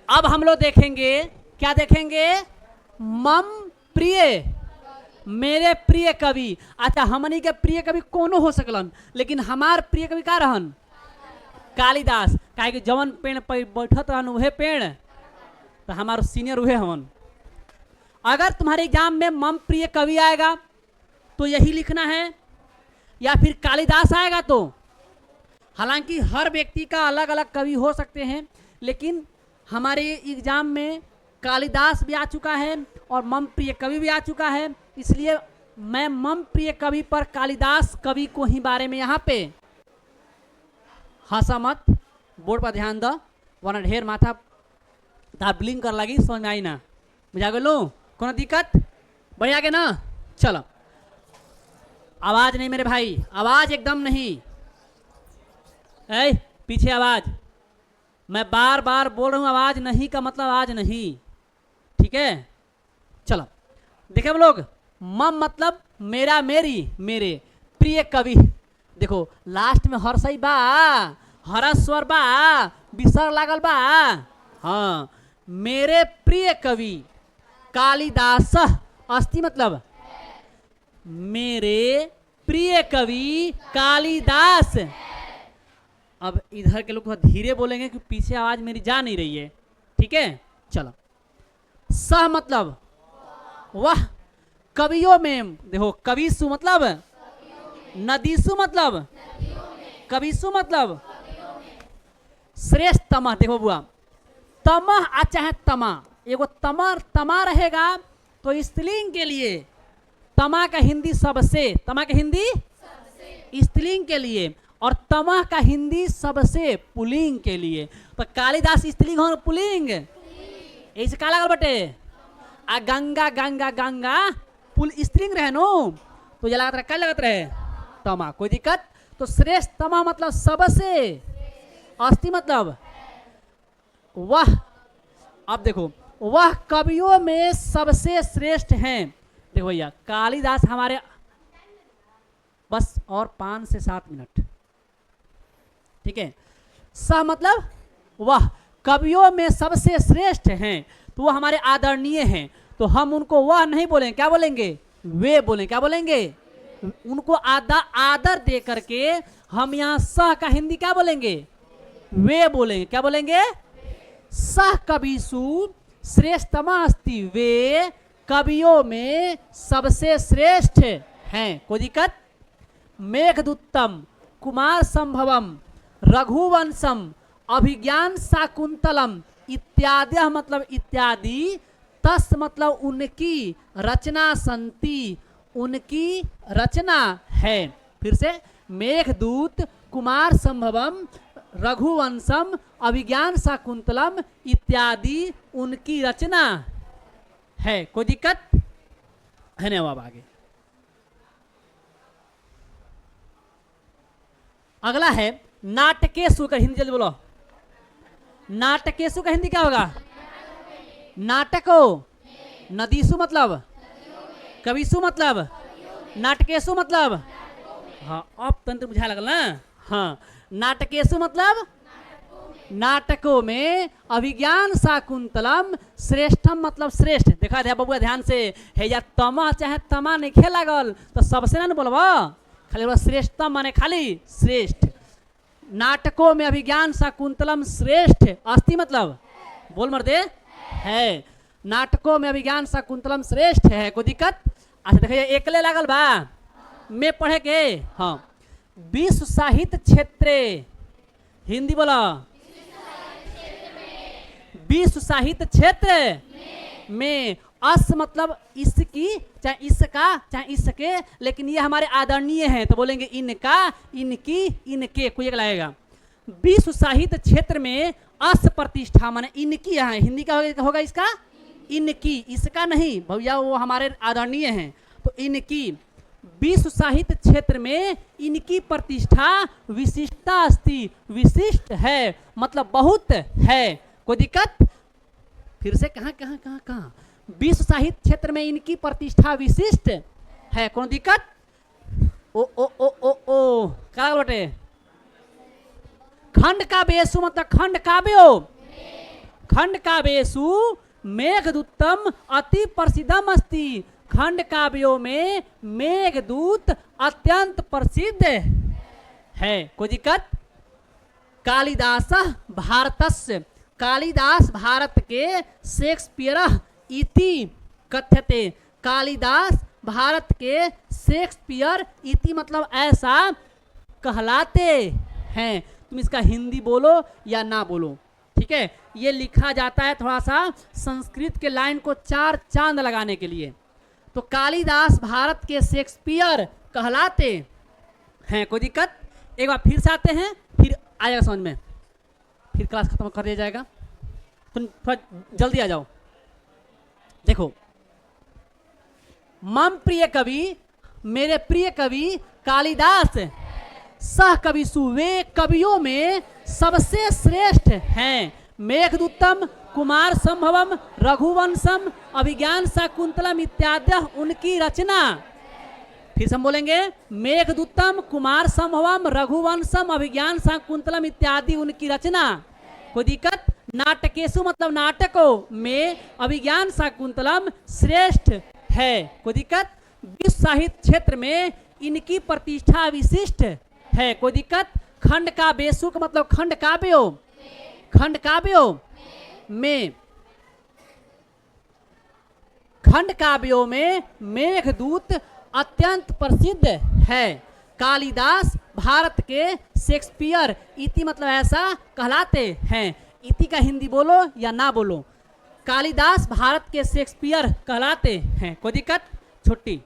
अब हम लोग देखेंगे, क्या देखेंगे? मम प्रिय, मेरे प्रिय कवि। अच्छा, हमनी के प्रिय कवि कोनो हो सकलन, लेकिन हमार प्रिय कवि का रहन? कालिदास। काहे कि जवन पेड़ पर बैठत रहन उहे पेड़, तो हमारे सीनियर उहे हवन। अगर तुम्हारे एग्जाम में मम प्रिय कवि आएगा तो यही लिखना है, या फिर कालिदास आएगा तो, हालांकि हर व्यक्ति का अलग अलग कवि हो सकते हैं, लेकिन हमारे एग्जाम में कालिदास भी आ चुका है और मम प्रिय कवि भी आ चुका है, इसलिए मैं मम प्रिय कवि पर कालिदास कवि को ही बारे में यहाँ पे, हंसा मत, बोर्ड पर ध्यान दो, वरना ढेर माथा दाबलिंग कर लगी, समझ में आई ना? बुझा गलो? कोनो दिक्कत? बढ़िया के ना? चलो, आवाज नहीं मेरे भाई, आवाज एकदम नहीं। ऐ पीछे आवाज, मैं बार बार बोल रहा हूं, आवाज नहीं का मतलब आवाज नहीं, ठीक है? चलो देखे हम लोग, मम मतलब मेरा, मेरी, मेरे प्रिय कवि। देखो लास्ट में हर्षई बा, हरस्वर बा, विसर्ग लागल बा। हाँ, मेरे प्रिय कवि कालिदास अस्ति मतलब मेरे प्रिय कवि कालिदास। अब इधर के लोग धीरे बोलेंगे कि पीछे आवाज मेरी जा नहीं रही है, ठीक है? चलो, सह मतलब वह, कवियों में देखो, कविसु मतलब नदीसु मतलब कविसु मतलब श्रेष्ठ तमा। देखो बुआ, तमह आ चाहे तमा, एगो तमर तमा रहेगा तो स्त्रीलिंग के लिए तमा का हिंदी सबसे, तमा का हिंदी स्त्रीलिंग के लिए, और तमह का हिंदी सबसे पुल्लिंग के लिए। तो कालिदास स्त्रीलिंग हो पुल्लिंग, ऐसे का लगल बटे? आ गंगा गंगा गंगा पुल स्त्रीलिंग रहे नो, तो ये लगत रहे, क्या लगत रहे? तमा। कोई दिक्कत? तो श्रेष्ठ तमा मतलब सबसे, अस्ति मतलब वह। अब देखो, वह कवियों में सबसे श्रेष्ठ हैं। देखो भैया, कालिदास हमारे, बस और 5 से 7 मिनट, ठीक है? स मतलब वह कवियों में सबसे श्रेष्ठ हैं, तो वह हमारे आदरणीय हैं, तो हम उनको वह नहीं बोलेंगे, क्या बोलेंगे? वे बोलेंगे। क्या बोलेंगे? उनको आदर दे करके हम यहाँ सह का हिंदी क्या बोलेंगे? वे बोलेंगे। क्या बोलेंगे? सह कविसु श्रेष्ठतमा अस्ति, वे कवियों में सबसे श्रेष्ठ हैं। कोई दिक्कत? मेघदूतम, कुमार संभवम, रघुवंशम, अभिज्ञान शाकुंतलम इत्यादि मतलब इत्यादि, तस् मतलब उनकी रचना संति, उनकी रचना है। फिर से, मेघदूत, कुमार संभवम, रघुवंशम, अभिज्ञान शाकुंतलम इत्यादि उनकी रचना है। कोई दिक्कत है? नहीं। अब आगे अगला है नाटकेशु का हिंदी, जल्दी बोलो। नाटकेशु का हिंदी क्या होगा? नाटको, नदीसु मतलब, कविसु मतलब, नाटकेशु मतलब, हाँ अब तंत्र बुझा लगल ना? हाँ, नाटकेशु मतलब नाटकों में, अभिज्ञान शाकुंतलम श्रेष्ठम मतलब श्रेष्ठ। देखा ध्यान बबुआ ध्यान से, है या तमा चाहे तमा नहीं खे लागल तो सबसे ना बोलबा, खाली श्रेष्ठतम माने खाली श्रेष्ठ। नाटकों में अभिज्ञान शाकुंतलम श्रेष्ठ अस्ति मतलब, बोल मर्दे, है। नाटकों में अभिज्ञान शाकुंतलम श्रेष्ठ है। कोई दिक्कत? अच्छा देखिए, एकले लागल बा में पढ़े के। हाँ, विश्व साहित्य क्षेत्र, हिंदी बोला। विश्व साहित्य क्षेत्र में अस मतलब इसकी, चाहे इसका, चाहे इसके, लेकिन ये हमारे आदरणीय हैं तो बोलेंगे इनका, इनकी, इनके। कोई एक लगेगा। विश्व साहित्य क्षेत्र में अस प्रतिष्ठा माने इनकी, यहाँ हिंदी का होगा इसका इनकी, इसका नहीं भैया, वो हमारे आदरणीय हैं तो इनकी। विश्व साहित्य क्षेत्र में इनकी प्रतिष्ठा विशिष्टता अस्ति, विशिष्ट है मतलब बहुत है। कोई दिक्कत? फिर से, कहाँ कहाँ कहाँ कहाँ? विश्व साहित्य क्षेत्र में इनकी प्रतिष्ठा विशिष्ट है। कौन दिक्कत? ओ ओ ओ ओ ओ क्या बटे? खंड काव्य, सु मतलब खंड काव्यो, खंड काव्येषु मेघदूतम अति प्रसिद्धम अस्ति। खंड काव्यों में मेघदूत अत्यंत प्रसिद्ध है। कोई दिक्कत? कालिदास भारतस्य, कालिदास भारत के शेक्सपियर इति कथ्यते। कालिदास भारत के शेक्सपियर इति मतलब ऐसा कहलाते हैं। तुम इसका हिंदी बोलो या ना बोलो, ठीक है। ये लिखा जाता है थोड़ा सा संस्कृत के लाइन को चार चांद लगाने के लिए। तो कालिदास भारत के शेक्सपियर कहलाते हैं। कोई दिक्कत? एक बार फिर से आते हैं, फिर आएगा समझ में, फिर क्लास खत्म कर दिया जाएगा। तुम थोड़ा जल्दी आ जाओ। देखो, मम प्रिय कवि, मेरे प्रिय कवि कालिदास सह कविसु, वे कवियों में सबसे श्रेष्ठ हैं। मेघदूतम, कुमार संभवम, रघुवंशम, अभिज्ञान शाकुंतलम इत्यादि उनकी रचना। फिर से हम बोलेंगे, मेघदूतम, कुमार संभवम, रघुवंशम, अभिज्ञान शाकुंतलम इत्यादि उनकी रचना। कोई दिक्कत? नाटकेशु मतलब नाटकों में अभिज्ञान शाकुंतलम श्रेष्ठ है। कोई दिक्कत? विश्व साहित्य क्षेत्र में इनकी प्रतिष्ठा विशिष्ट है। कोई दिक्कत? खंड काव्येषु का मतलब खंड काव्यों, खंड काव्यों में, खंड काव्यों में मेघदूत अत्यंत प्रसिद्ध है। कालिदास भारत के शेक्सपियर इति मतलब ऐसा कहलाते हैं। इति का हिंदी बोलो या ना बोलो। कालिदास भारत के शेक्सपियर कहलाते हैं। कोई दिक्कत? छुट्टी।